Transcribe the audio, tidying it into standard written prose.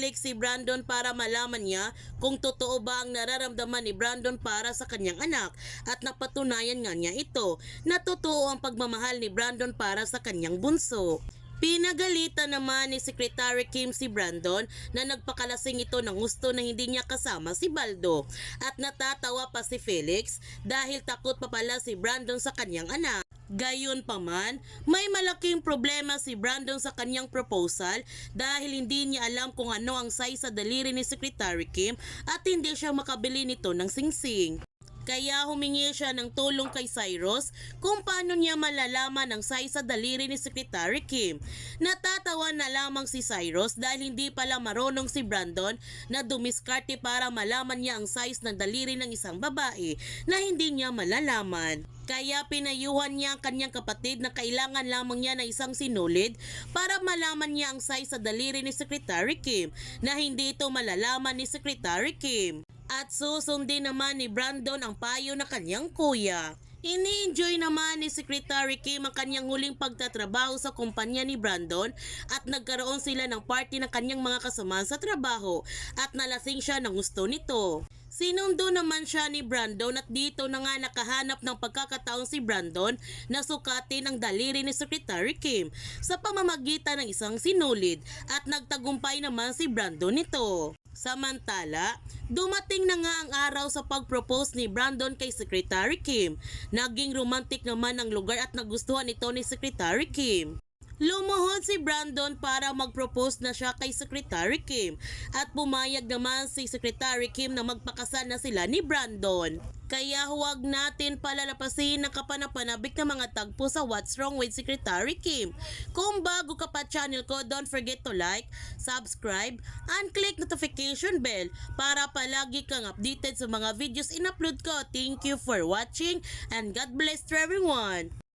Felix si Brandon para malaman niya kung totoo ba ang nararamdaman ni Brandon para sa kanyang anak at napatunayan nga niya ito na totoo ang pagmamahal ni Brandon para sa kanyang bunso. Pinagalitan naman ni Secretary Kim si Brandon na nagpakalasing ito ng gusto na hindi niya kasama si Baldo at natatawa pa si Felix dahil takot pa pala si Brandon sa kanyang anak. Gayunpaman, may malaking problema si Brandon sa kanyang proposal dahil hindi niya alam kung ano ang size sa daliri ni Secretary Kim at hindi siya makabili nito ng singsing. Kaya humingi siya ng tulong kay Cyrus kung paano niya malalaman ang size sa daliri ni Secretary Kim. Natatawa na lamang si Cyrus dahil hindi pala marunong si Brandon na dumiskarte para malaman niya ang size ng daliri ng isang babae na hindi niya malalaman. Kaya pinayuhan niya ang kanyang kapatid na kailangan lamang niya ng isang sinulid para malaman niya ang size sa daliri ni Secretary Kim na hindi ito malalaman ni Secretary Kim. At susundin naman ni Brandon ang payo na kanyang kuya. Ini-enjoy naman ni Secretary Kim ang kanyang huling pagtatrabaho sa kumpanya ni Brandon at nagkaroon sila ng party ng kanyang mga kasama sa trabaho at nalasing siya ng gusto nito. Sinundo naman siya ni Brandon at dito na nga nakahanap ng pagkakataon si Brandon na sukatin ang daliri ni Secretary Kim sa pamamagitan ng isang sinulid at nagtagumpay naman si Brandon nito. Samantala, dumating na nga ang araw sa pag-propose ni Brandon kay Secretary Kim. Naging romantic naman ang lugar at nagustuhan ito ni Secretary Kim. Lumuhod si Brandon para mag-propose na siya kay Secretary Kim at pumayag naman si Secretary Kim na magpakasal na sila ni Brandon. Kaya huwag natin palalapasin ang kapanapanabik na mga tagpo sa What's Wrong with Secretary Kim. Kung bago ka pa channel ko, don't forget to like, subscribe, and click notification bell para palagi kang updated sa mga videos in-upload ko. Thank you for watching and God bless to everyone!